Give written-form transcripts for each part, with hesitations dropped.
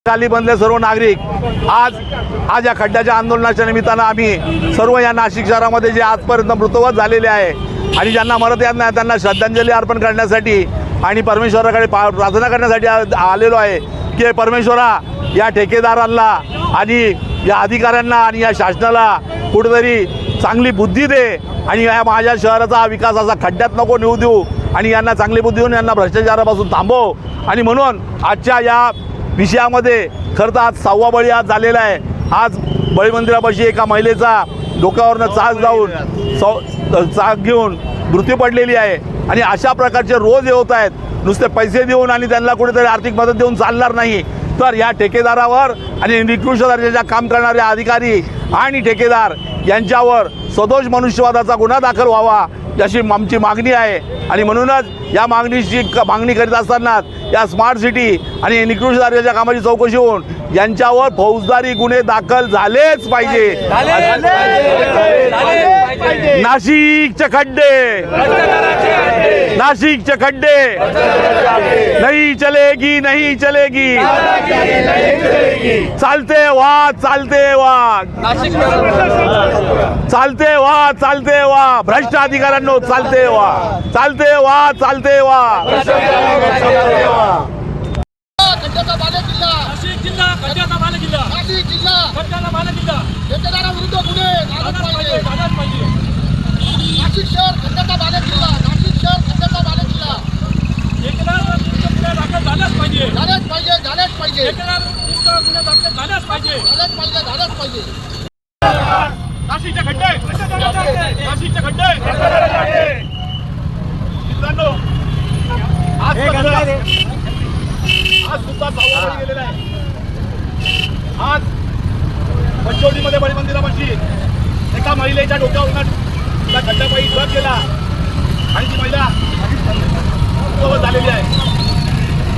खाली बनले सर्व नागरिक आज या खड्ड्याच्या आंदोलनाच्या निमित्तानं आम्ही सर्व या नाशिक शहरामध्ये जे आजपर्यंत मृतवत झालेले आहे आणि ज्यांना मरत येत नाही त्यांना श्रद्धांजली अर्पण करण्यासाठी आणि परमेश्वराकडे प्रार्थना करण्यासाठी आलेलो आहे की परमेश्वरा या ठेकेदारांना आणि या अधिकाऱ्यांना आणि या शासनाला कुठेतरी चांगली बुद्धी दे आणि या माझ्या शहराचा विकास असा खड्ड्यात नको नेऊ देऊ आणि यांना चांगली बुद्धी देऊन यांना भ्रष्टाचारापासून थांबव। आणि म्हणून आजच्या या विषयामध्ये खरं तर आज 6वा बळी आज झालेला आहे। आज बळी मंदिरापाशी एका महिलेचा डोक्यावरनं चाक जाऊन चाक घेऊन मृत्यू पडलेली आहे आणि अशा प्रकारचे रोज होत आहेत। नुसते पैसे देऊन आणि त्यांना कुठेतरी आर्थिक मदत देऊन चालणार नाही, तर या ठेकेदारावर आणि निकृष्ट दर्जाच्या काम करणारे अधिकारी आणि ठेकेदार यांच्यावर सदोष मनुष्यवादाचा गुन्हा दाखल व्हावा अशी आमची मागणी आहे। आणि म्हणूनच या मागणी करीत असताना या स्मार्ट सिटी आणि निकृष्ट दर्जाच्या कामाची चौकशी होऊन यांच्यावर फौजदारी गुन्हे दाखल झालेच पाहिजे। नाशिकचे खड्डे, नाशिकचे खड्डे नहीं चलेगी, नहीं चलेगी, चालते वाह, चालते वाह, चालते वाह, चालते वाह, भ्रष्ट अधिकाऱ्यांनो चालते वाह, चालते वाह, चालते वाह। खड्ड्याचा बालेकिल्ला, नाशिक जिल्हा खड्ड्याचा बालेकिल्ला, नाशिक जिल्हा खड्ड्याचा बालेकिल्ला, ठेकेदाराविरुद्ध गुन्हे झालेच पाहिजे, झालेच पाहिजे। नाशिक शहर खड्ड्याचा बालेकिल्ला, नाशिक शहर खड्ड्याचा बालेकिल्ला, ठेकेदाराविरुद्ध गुन्हे दाखल झालेच पाहिजे, झालेच पाहिजे, झालेच पाहिजे, ठेकेदाराविरुद्ध गुन्हे दाखल झालेच पाहिजे, झालेच पाहिजे, झालेच पाहिजे। नाशिकचे खड्डे, नाशिकचे खड्डे, मित्रांनो आज सुद्धा 6वा बळी गेलेला आहे। आज पंचवटीमध्ये बळी मंदिरापाशी एका महिलेच्या डोक्यावरून त्या खड्ड्यापायी ट्रक गेला आणि ती महिला मृत्यू झालेली आहे।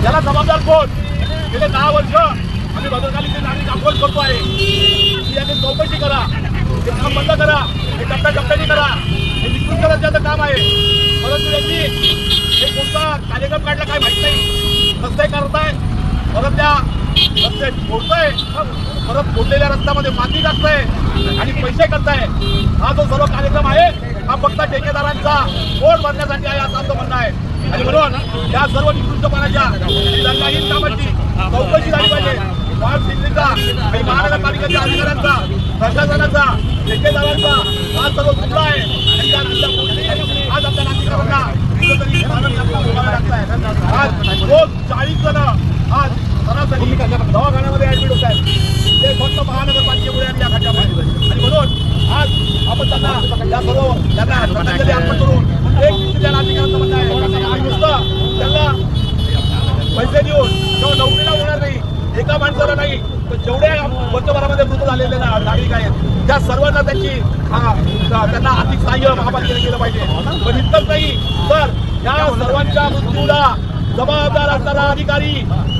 याला जबाबदार कोण? गेले 10 वर्ष आम्ही भद्रकालीचे नागरिक आंदोलन करतो आहे की याची चौकशी करा, हे काम बंद करा, हे टप्प्याटप्प्याने करा, हे निकृष्ट दर्जाचं काम आहे। परंतु यांनी हे कोणता कार्यक्रम काढला काय माहित नाही, रस्ते करताय, परत त्या रस्ते फोडताय, परत फोडलेल्या रस्त्यामध्ये माती टाकताय आणि पैसे करताय। हा जो सर्व कार्यक्रम आहे हा फक्त ठेकेदारांचा पोट भरण्यासाठी आहे असं आमचं म्हणणं आहे। आणि म्हणून या सर्व निकृष्टपणाच्या दंडाहीन कामाची चौकशी झाली पाहिजे। वार्ड सिटीचा आणि महानगरपालिकेच्या अधिकाऱ्यांचा, प्रशासनाचा, ठेकेदारांचा हा सर्व चुकला आहे आणि आज आपल्या नागरिकांना आज रोज 40 जण आज सरासरी दवाखान्यामध्ये ऍडमिट होत आहेत, ते फक्त महानगरपालिकेमुळे आणि या खड्ड्यामुळे। आणि म्हणून आज आपण त्यांना या सर्व त्यांना श्रद्धांजली अर्पण करून एक त्या नागरिकांचं म्हणणं आहे नुसतं त्यांना पैसे देऊन किंवा नोकरीला होणार नाही, एका माणसाला नाही तर जेवढे वर्षभरामध्ये मृत झालेले नागरिक आहेत त्या सर्वांना त्यांना आर्थिक सहाय्य महापालिकेने केलं पाहिजे। पण इतकंच नाही तर या सर्वांच्या मृत्यूला जबाबदार असणारा अधिकारी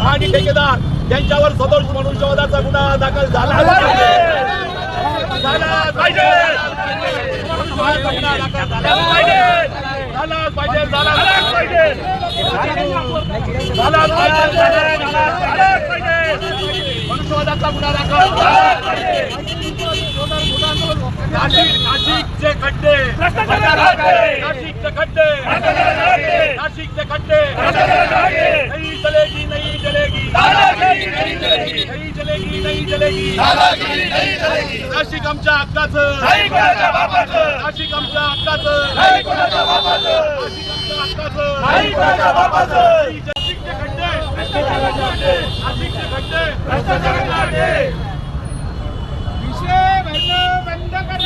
आणि ठेकेदार यांच्यावर सदोष मनुष्यवधाचा गुन्हा दाखल झाला पाहिजे, झालाच पाहिजे, झालाच पाहिजे, झालाच पाहिजे, झालाच पाहिजे, मनुष्यवधाचा गुन्हा दाखल। नाशिकचे खड्डे, नाशिकचे खड्डे, नाशिकचे खड्डे, नहीं चलेगी, नहीं चलेगी, नहीं चलेगी, नहीं चलेगी, नाशिक आमच्या हक्काचं, नाशिक आमच्या हक्काचं, नाशिक आमच्या हक्काचं, नाशिकचे खड्डे, नाशिकचे खड्डे, विषय बंद करा।